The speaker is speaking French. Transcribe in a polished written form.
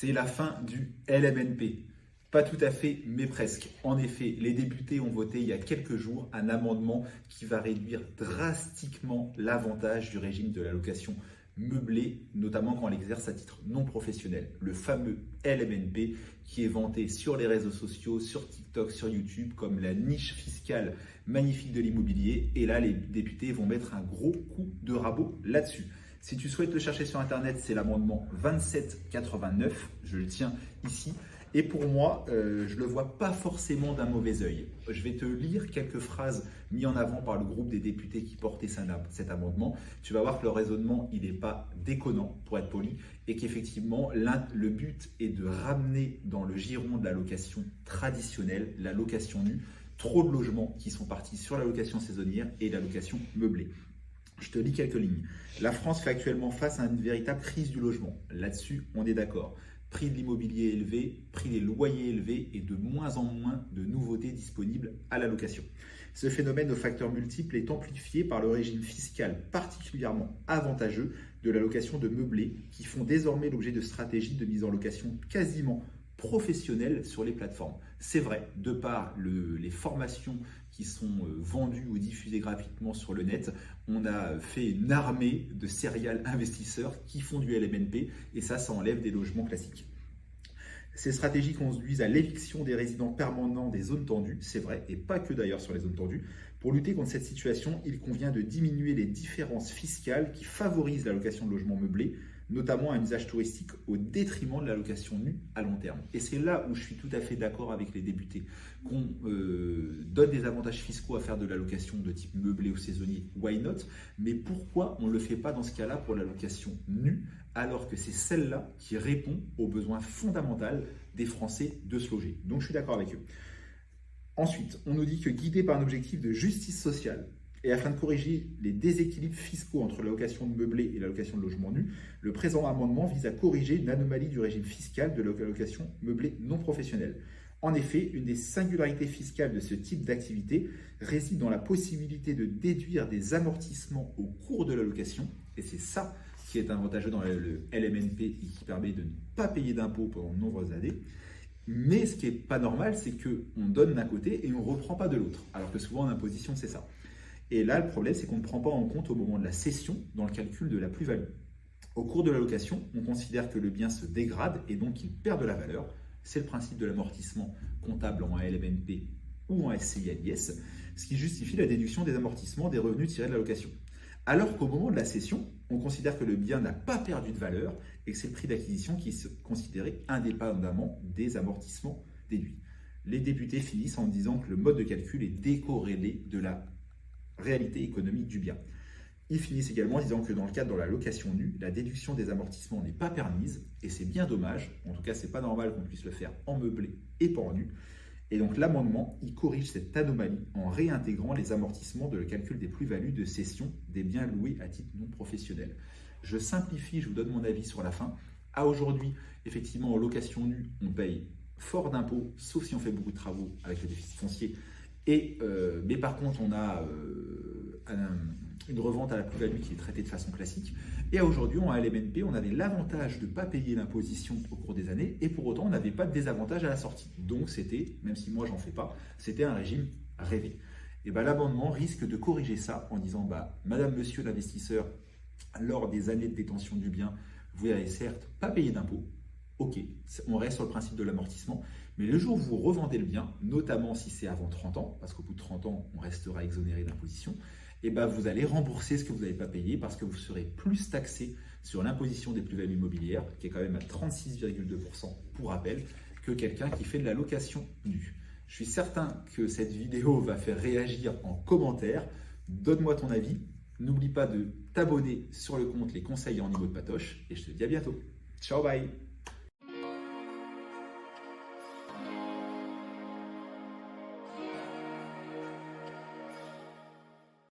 C'est la fin du LMNP. Pas tout à fait, mais presque. En effet, les députés ont voté il y a quelques jours un amendement qui va réduire drastiquement l'avantage du régime de l'allocation meublée, notamment quand on l'exerce à titre non professionnel. Le fameux LMNP qui est vanté sur les réseaux sociaux, sur TikTok, sur YouTube, comme la niche fiscale magnifique de l'immobilier. Et là, les députés vont mettre un gros coup de rabot là-dessus. Si tu souhaites le chercher sur Internet, c'est l'amendement 2789. Je le tiens ici. Et pour moi, je ne le vois pas forcément d'un mauvais œil. Je vais te lire quelques phrases mises en avant par le groupe des députés qui portaient cet amendement. Tu vas voir que le raisonnement, il n'est pas déconnant, pour être poli, et qu'effectivement, le but est de ramener dans le giron de la location traditionnelle, la location nue, trop de logements qui sont partis sur la location saisonnière et la location meublée. Je te lis quelques lignes. La France fait actuellement face à une véritable crise du logement. Là-dessus, on est d'accord. Prix de l'immobilier élevé, prix des loyers élevés et de moins en moins de nouveautés disponibles à la location. Ce phénomène aux facteurs multiples est amplifié par le régime fiscal particulièrement avantageux de la location de meublés qui font désormais l'objet de stratégies de mise en location quasiment professionnelles sur les plateformes. C'est vrai, de par les formations qui sont vendues ou diffusées gratuitement sur le net, on a fait une armée de serial investisseurs qui font du LMNP et ça enlève des logements classiques. Ces stratégies conduisent à l'éviction des résidents permanents des zones tendues, c'est vrai, et pas que d'ailleurs sur les zones tendues. Pour lutter contre cette situation, il convient de diminuer les différences fiscales qui favorisent la location de logements meublés, notamment un usage touristique au détriment de la location nue à long terme. Et c'est là où je suis tout à fait d'accord avec les députés. Qu'on donne des avantages fiscaux à faire de la location de type meublé ou saisonnier, why not? Mais pourquoi on ne le fait pas dans ce cas-là pour la location nue, alors que c'est celle-là qui répond aux besoins fondamentaux des Français de se loger? Donc je suis d'accord avec eux. Ensuite, on nous dit que guidé par un objectif de justice sociale, et afin de corriger les déséquilibres fiscaux entre la location de meublé et la location de logement nu, le présent amendement vise à corriger une anomalie du régime fiscal de la location meublée non professionnelle. En effet, une des singularités fiscales de ce type d'activité réside dans la possibilité de déduire des amortissements au cours de la location, et c'est ça qui est avantageux dans le LMNP et qui permet de ne pas payer d'impôts pendant de nombreuses années. Mais ce qui n'est pas normal, c'est qu'on donne d'un côté et on ne reprend pas de l'autre, alors que souvent en imposition, c'est ça. Et là, le problème, c'est qu'on ne prend pas en compte au moment de la cession dans le calcul de la plus-value. Au cours de la location, on considère que le bien se dégrade et donc il perd de la valeur. C'est le principe de l'amortissement comptable en LMNP ou en SCI-LIS, ce qui justifie la déduction des amortissements des revenus tirés de la location. Alors qu'au moment de la cession, on considère que le bien n'a pas perdu de valeur et que c'est le prix d'acquisition qui est considéré indépendamment des amortissements déduits. Les députés finissent en disant que le mode de calcul est décorrélé de la réalité économique du bien. Ils finissent également en disant que dans le cadre de la location nue, la déduction des amortissements n'est pas permise et c'est bien dommage. En tout cas, c'est pas normal qu'on puisse le faire en meublé et pas en nu. Et donc l'amendement, il corrige cette anomalie en réintégrant les amortissements de le calcul des plus-values de cession des biens loués à titre non professionnel. Je simplifie, je vous donne mon avis sur la fin. À aujourd'hui, effectivement, en location nue, on paye fort d'impôts, sauf si on fait beaucoup de travaux avec le déficit foncier. Mais par contre, on a une revente à la plus-value qui est traitée de façon classique. Et aujourd'hui, en LMNP, on avait l'avantage de ne pas payer l'imposition au cours des années et pour autant, on n'avait pas de désavantage à la sortie. Donc, c'était, même si moi, j'en fais pas, c'était un régime rêvé. Et l'amendement risque de corriger ça en disant, Madame, Monsieur l'investisseur, lors des années de détention du bien, vous n'avez certes pas payé d'impôts. Ok, on reste sur le principe de l'amortissement, mais le jour où vous revendez le bien, notamment si c'est avant 30 ans, parce qu'au bout de 30 ans, on restera exonéré d'imposition, et vous allez rembourser ce que vous n'avez pas payé parce que vous serez plus taxé sur l'imposition des plus-values immobilières, qui est quand même à 36,2% pour rappel, que quelqu'un qui fait de la location nue. Je suis certain que cette vidéo va faire réagir en commentaire. Donne-moi ton avis. N'oublie pas de t'abonner sur le compte Les Conseils en niveau de Patoche et je te dis à bientôt. Ciao, bye!